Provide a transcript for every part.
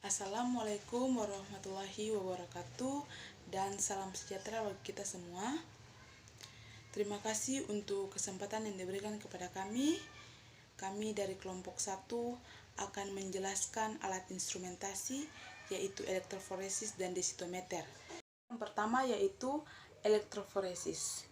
Assalamualaikum warahmatullahi wabarakatuh dan salam sejahtera bagi kita semua. Terima kasih untuk kesempatan yang diberikan kepada kami. Kami dari kelompok 1 akan menjelaskan alat instrumentasi yaitu elektroforesis dan densitometer. Yang pertama yaitu elektroforesis.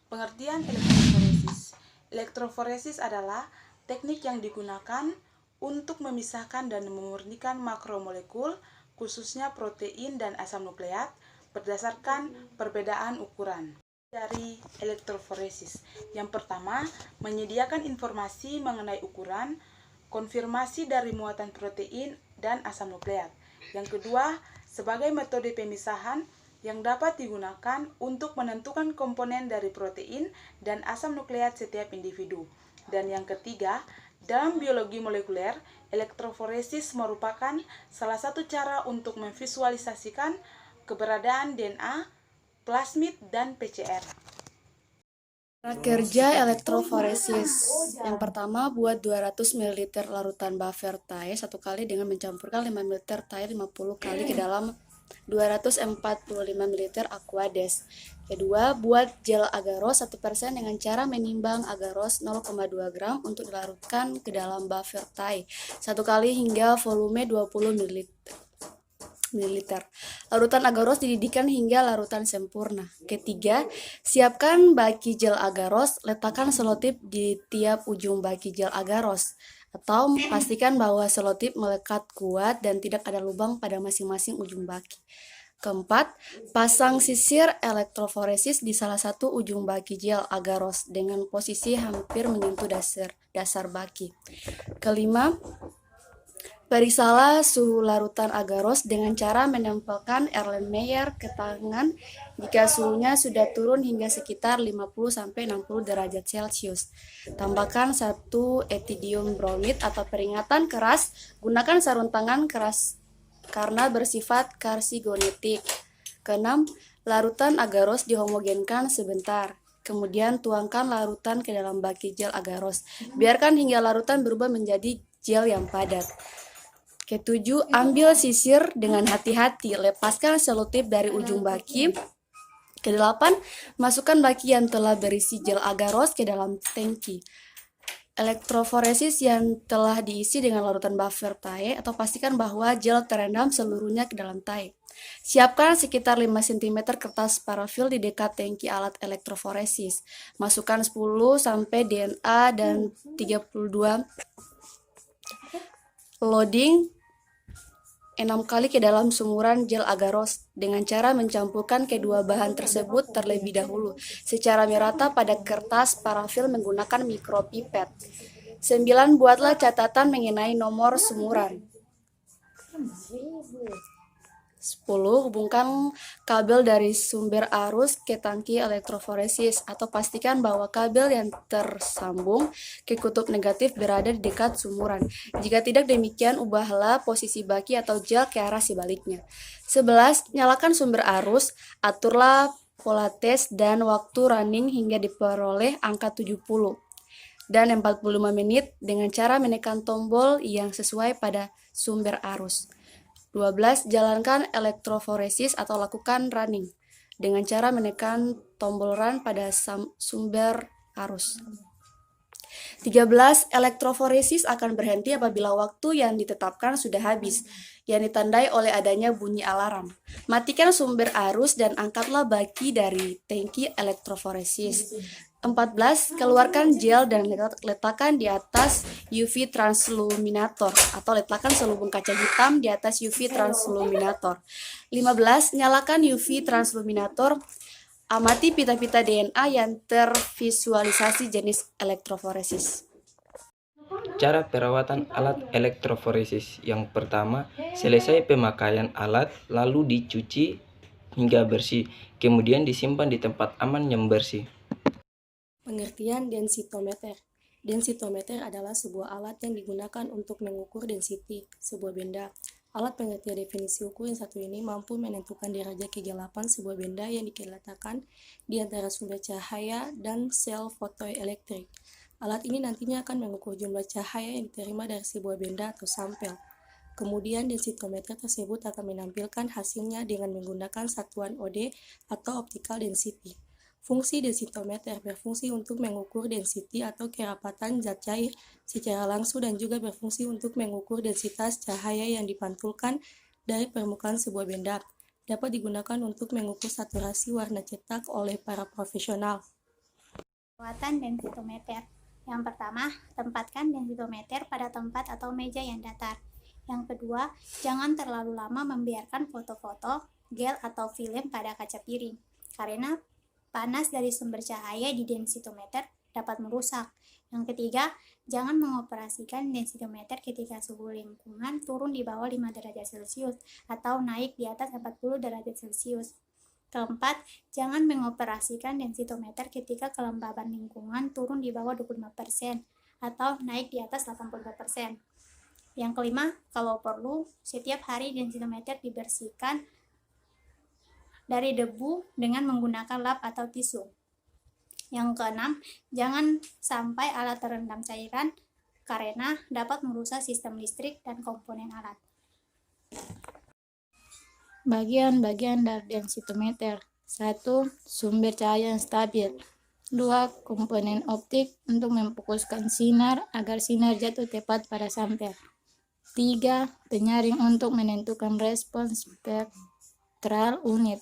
Pengertian elektroforesis. Elektroforesis adalah teknik yang digunakan untuk memisahkan dan memurnikan makromolekul, khususnya protein dan asam nukleat, berdasarkan perbedaan ukuran. Dari elektroforesis, yang pertama, menyediakan informasi mengenai ukuran, konfirmasi dari muatan protein dan asam nukleat. Yang kedua, sebagai metode pemisahan yang dapat digunakan untuk menentukan komponen dari protein dan asam nukleat setiap individu. Dan yang ketiga, dalam biologi molekuler, elektroforesis merupakan salah satu cara untuk memvisualisasikan keberadaan DNA, plasmid, dan PCR. Cara kerja elektroforesis. Yang pertama, buat 200 ml larutan buffer Thai satu kali dengan mencampurkan 5 ml Thai 50 kali ke dalam 245 ml Aquades. Kedua, buat gel agaros 1% dengan cara menimbang agaros 0,2 gram untuk dilarutkan ke dalam buffer Thai satu kali hingga volume 20 ml. Larutan agaros dididihkan hingga larutan sempurna. Ketiga, siapkan baki gel agaros, letakkan selotip di tiap ujung baki gel agaros, atau pastikan bahwa selotip melekat kuat dan tidak ada lubang pada masing-masing ujung baki. Keempat, pasang sisir elektroforesis di salah satu ujung baki gel agaros dengan posisi hampir menyentuh dasar baki. Kelima, periksalah suhu larutan agaros dengan cara menempelkan Erlenmeyer ke tangan jika suhunya sudah turun hingga sekitar 50-60 derajat Celcius. Tambahkan 1 etidium bromid atau peringatan keras. Gunakan sarung tangan keras karena bersifat karsigonetik. Keenam, larutan agaros dihomogenkan sebentar. Kemudian tuangkan larutan ke dalam baki gel agaros. Biarkan hingga larutan berubah menjadi gel yang padat. Ketujuh, ambil sisir dengan hati-hati, lepaskan selotip dari ujung baki. Kedelapan, masukkan baki yang telah berisi gel agaros ke dalam tangki elektroforesis yang telah diisi dengan larutan buffer Thai, atau pastikan bahwa gel terendam seluruhnya ke dalam Thai. Siapkan sekitar 5 cm kertas parafil di dekat tangki alat elektroforesis. Masukkan 10 sampai DNA dan 32 loading 6 kali ke dalam sumuran gel agaros dengan cara mencampurkan kedua bahan tersebut terlebih dahulu secara merata pada kertas parafil menggunakan mikropipet. 9. Buatlah catatan mengenai nomor sumuran. 10. Hubungkan kabel dari sumber arus ke tangki elektroforesis atau pastikan bahwa kabel yang tersambung ke kutub negatif berada di dekat sumuran. Jika tidak demikian, ubahlah posisi baki atau gel ke arah sebaliknya. 11. Nyalakan sumber arus, aturlah pola tes dan waktu running hingga diperoleh angka 70 dan 45 menit dengan cara menekan tombol yang sesuai pada sumber arus. 12. Jalankan elektroforesis atau lakukan running dengan cara menekan tombol run pada sumber arus. 13. Elektroforesis akan berhenti apabila waktu yang ditetapkan sudah habis, yang ditandai oleh adanya bunyi alarm. Matikan sumber arus dan angkatlah baki dari tangki elektroforesis. 14. Keluarkan gel dan letakkan di atas UV transluminator atau letakkan selubung kaca hitam di atas UV transluminator. 15. Nyalakan UV transluminator. Amati pita-pita DNA yang tervisualisasi jenis elektroforesis. Cara perawatan alat elektroforesis. Yang pertama, selesai pemakaian alat lalu dicuci hingga bersih, kemudian disimpan di tempat aman yang bersih. Pengertian densitometer. Densitometer adalah sebuah alat yang digunakan untuk mengukur density sebuah benda. Alat pengertian definisi ukur yang satu ini mampu menentukan derajat kegelapan sebuah benda yang diletakkan di antara sumber cahaya dan sel fotoelektrik. Alat ini nantinya akan mengukur jumlah cahaya yang diterima dari sebuah benda atau sampel. Kemudian densitometer tersebut akan menampilkan hasilnya dengan menggunakan satuan OD atau optical density. Fungsi densitometer berfungsi untuk mengukur density atau kerapatan zat cair secara langsung dan juga berfungsi untuk mengukur densitas cahaya yang dipantulkan dari permukaan sebuah benda. Dapat digunakan untuk mengukur saturasi warna cetak oleh para profesional. Perawatan densitometer. Yang pertama, tempatkan densitometer pada tempat atau meja yang datar. Yang kedua, jangan terlalu lama membiarkan foto-foto, gel atau film pada kaca piring, karena panas dari sumber cahaya di densitometer dapat merusak. Yang ketiga, jangan mengoperasikan densitometer ketika suhu lingkungan turun di bawah 5 derajat Celcius atau naik di atas 40 derajat Celcius. Keempat, jangan mengoperasikan densitometer ketika kelembaban lingkungan turun di bawah 25% atau naik di atas 85%. Yang kelima, kalau perlu, setiap hari densitometer dibersihkan dari debu dengan menggunakan lap atau tisu. Yang keenam, jangan sampai alat terendam cairan karena dapat merusak sistem listrik dan komponen alat. Bagian-bagian dari densitometer. 1. Sumber cahaya yang stabil. 2. Komponen optik untuk memfokuskan sinar agar sinar jatuh tepat pada sampel. 3. Penyaring untuk menentukan respons spektral unit.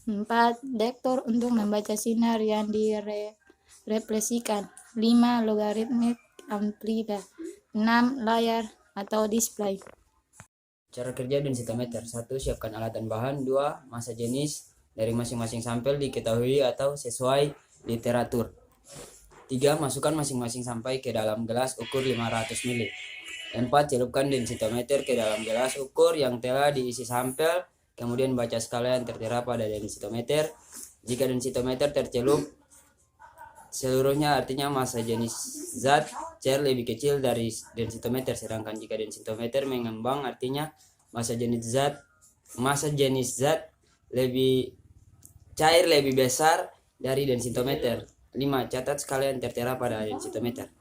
4. Dektor untuk membaca sinar yang direfleksikan. 5. Logaritmik amplitude. 6. Layar atau display. Cara kerja densitometer. 1. Siapkan alat dan bahan. 2. Masa jenis dari masing-masing sampel diketahui atau sesuai literatur. 3. Masukkan masing-masing sampel ke dalam gelas ukur 500 ml. 4. Celupkan densitometer ke dalam gelas ukur yang telah diisi sampel. Kemudian baca skala yang tertera pada densitometer. Jika densitometer tercelup seluruhnya, artinya masa jenis zat cair lebih kecil dari densitometer. Sedangkan jika densitometer mengembang, artinya masa jenis zat lebih cair lebih besar dari densitometer. 5. Catat skala yang tertera pada densitometer.